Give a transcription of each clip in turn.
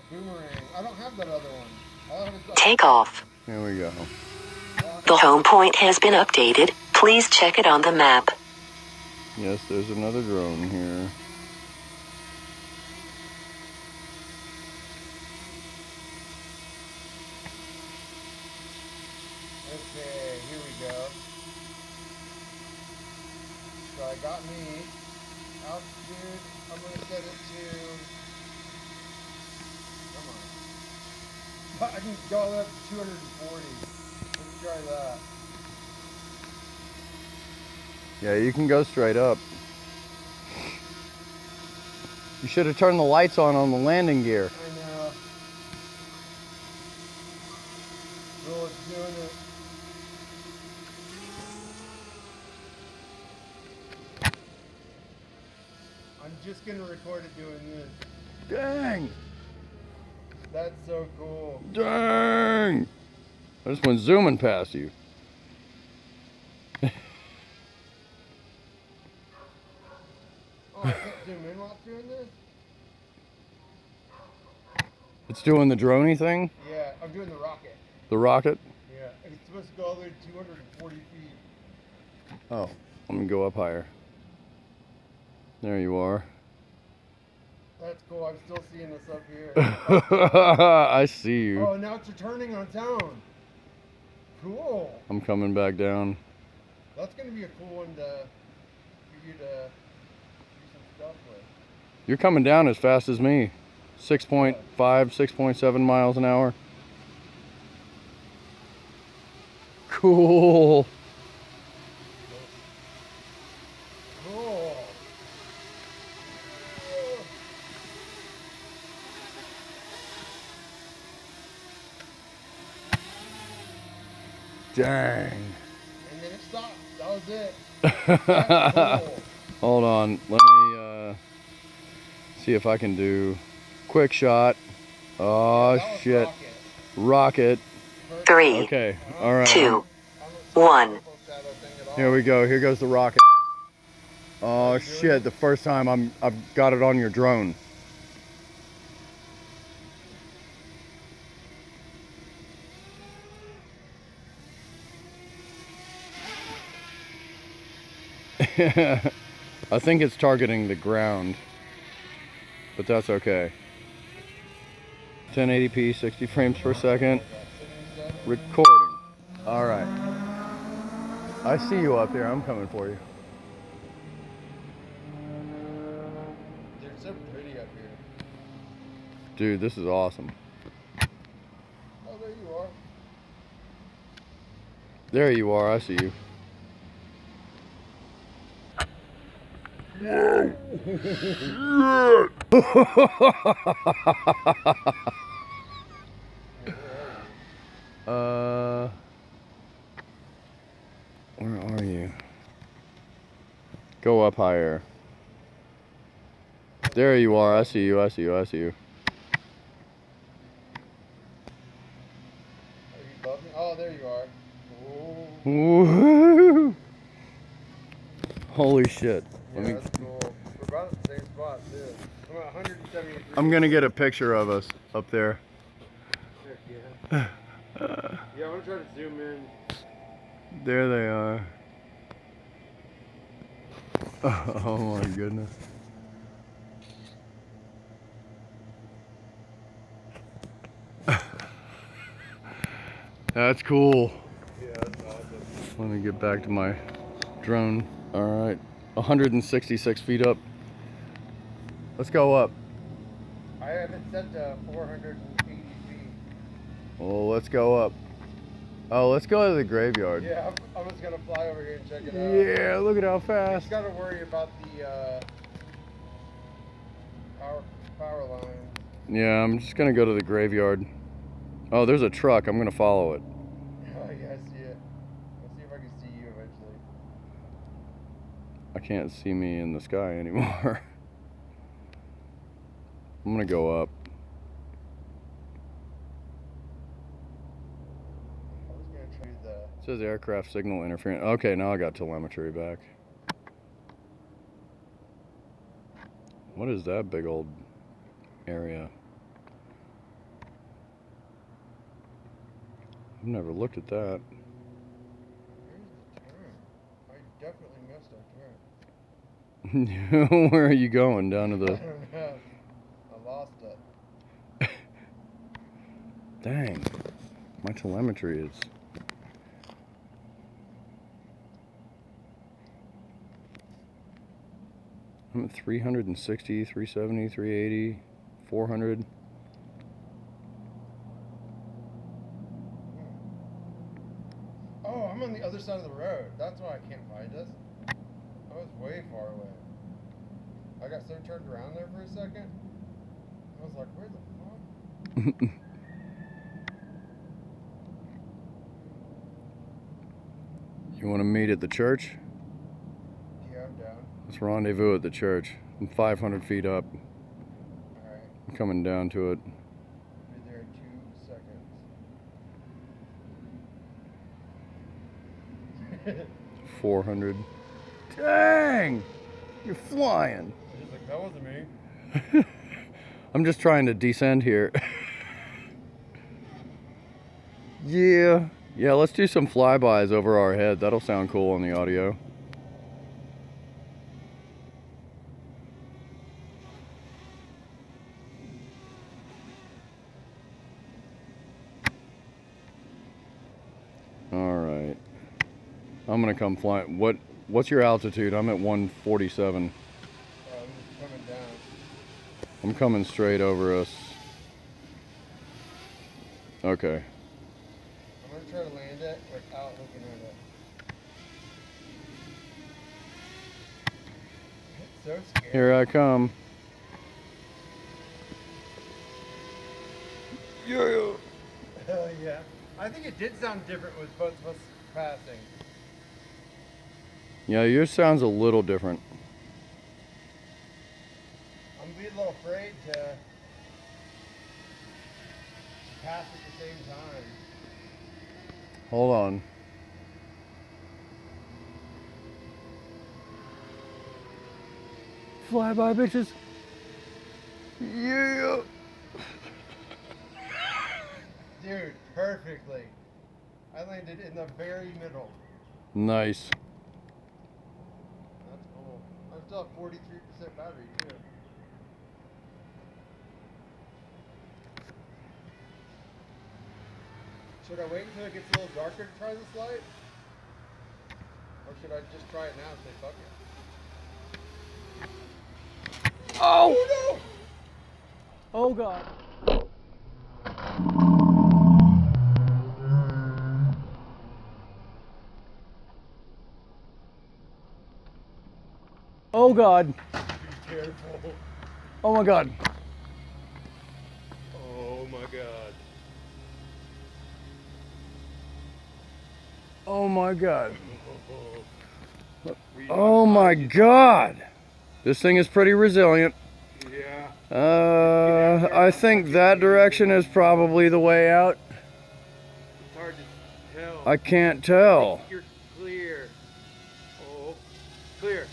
Boomerang. I don't have that other one. All I have is Take off. Here we go. The home point has been updated. Please check it on the map. Yes, there's another drone here. Okay, here we go. So I got me. Altitude, I'm going to set it to... Come on. I can go all the way up to 240. Let's try that. Yeah, you can go straight up. You should have turned the lights on the landing gear. I know. Well, it's doing it. I'm just going to record it doing this. Dang! That's so cool. Dang! I just went zooming past you. Oh, I can't zoom in while it's doing this? It's doing the droney thing? Yeah, I'm doing the rocket. The rocket? Yeah, and it's supposed to go all the way to 240 feet. Oh, let me go up higher. There you are. That's cool, I'm still seeing this up here. I see you. Oh, now it's returning on its own. Cool. I'm coming back down. That's going to be a cool one for you to do some stuff with. You're coming down as fast as me. 6.5, 6.7 miles an hour. Cool. Cool. Dang. And then it stopped. That was it. That's cool. Hold on. Let me see if I can do quick shot. Oh, Yeah, shit. Rocket. 3, Okay. All right. 2, 1. Here we go. Here goes the rocket. Oh, shit. The first time I've got it on your drone. I think it's targeting the ground, but that's okay. 1080p, 60 frames per second. Recording. All right. I see you up there. I'm coming for you. They're so pretty up here. Dude, this is awesome. Oh, there you are. There you are. I see you. Where are you? Go up higher. There you are. I see you. I see you. I see you. Are you above me? Oh, there you are. Ooh. Woo-hoo. Holy shit. Yeah, that's cool. We're about at the same spot, too. I'm at 173. I'm gonna get a picture of us up there. Yeah. Yeah, I'm gonna try to zoom in. There they are. Oh my goodness. That's cool. Yeah, that's awesome. Let me get back to my drone. All right, 166 feet up. Let's go up. I have it set to 480 feet. Oh, let's go up. Oh, let's go to the graveyard. Yeah, I'm just gonna fly over here and check it out. Yeah, look at how You fast. just gotta worry about the power lines. Yeah, I'm just gonna go to the graveyard. Oh, there's a truck. I'm gonna follow it. Oh yeah, I see it. Let's see if I can see you eventually. I can't see me in the sky anymore. I'm gonna go up. I was gonna try the... It says aircraft signal interference. Okay, now I got telemetry back. What is that big old area? I've never looked at that. Where's the turn? I definitely missed our turn. Where are you going? Down to I the... don't know. I lost it. Dang. My telemetry is... I'm at 360, 370, 380, 400. Oh, I'm on the other side of the road. That's why I can't find us. I was way far away. I got so turned around there for a second. I was like, where the fuck? You want to meet at the church? Yeah, I'm down. Let's rendezvous at the church. I'm 500 feet up. Alright. I'm coming down to it. Be there in 2 seconds. 400. Dang! You're flying. He's like, that wasn't me. I'm just trying to descend here. Yeah. Yeah, let's do some flybys over our head. That'll sound cool on the audio. Alright. I'm gonna come flying. What's your altitude? I'm at 147. I'm just coming down. I'm coming straight over us. Okay. I'm gonna try to land it without looking at it. It's so scary. Here I come. Yeah. Hell yeah. I think it did sound different with both of us passing. Yeah, yours sounds a little different. I'm being a little afraid to pass at the same time. Hold on. Fly by, bitches. Yeah. Dude, perfectly. I landed in the very middle. Nice. That's cool. I still have 43% battery too. Should I wait until it gets a little darker to try this light? Or should I just try it now and say fuck it? Oh! Oh no! Oh God. Oh God. Be careful. Oh my God. Oh my god. Oh my God. Oh my God. This thing is pretty resilient. Yeah. I think that direction is probably the way out. It's hard to tell. I can't tell. You're clear. Oh, clear.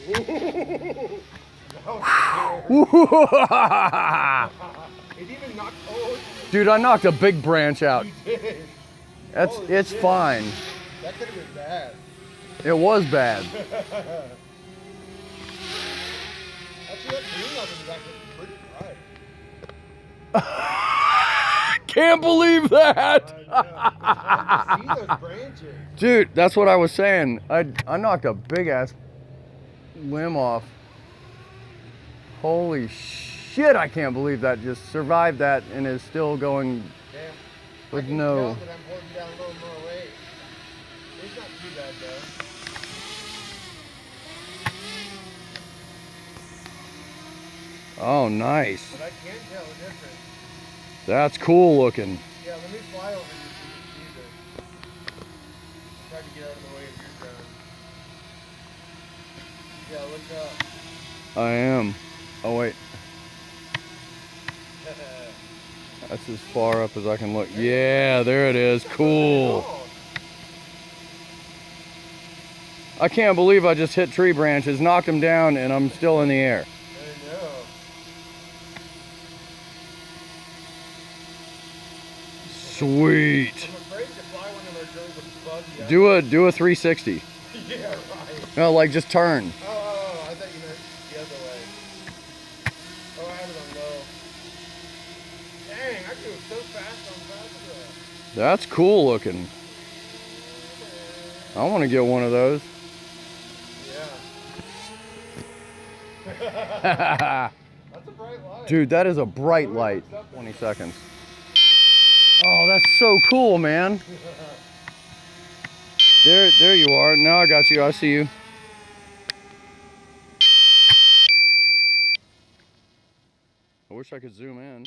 That was it even knocked. Oh, Dude, I knocked a big branch out. you did. It's shit. fine. That could have been bad. It was bad. Actually, that green level is actually pretty bright. Can't believe that. I know. See those branches. Dude, that's what I was saying. I knocked a big ass limb off. Holy shit, I can't believe that just survived that and is still going Damn. with I can no... tell that I'm holding down a little more weight. It's not too bad though. Oh, nice. But I can tell the difference. That's cool looking. Yeah, let me fly over here so you can see this. Try to get out of the way of your drone. Yeah, look up. I am. Oh, wait. That's as far up as I can look. Yeah, there it is. Cool. I can't believe I just hit tree branches, knocked them down, and I'm still in the air. I know. Sweet. I'm afraid There's a buggy out Do a 360. there. Yeah, right. No, like just turn. Oh, I thought you meant the other way. Oh, I have it on low. Dang, I can go so fast on fast. That's cool looking. I want to get one of those. Yeah. That's a bright light. Dude, that is a bright light. 20 seconds. Oh, that's so cool, man. There you are. Now I got you. I see you. I wish I could zoom in.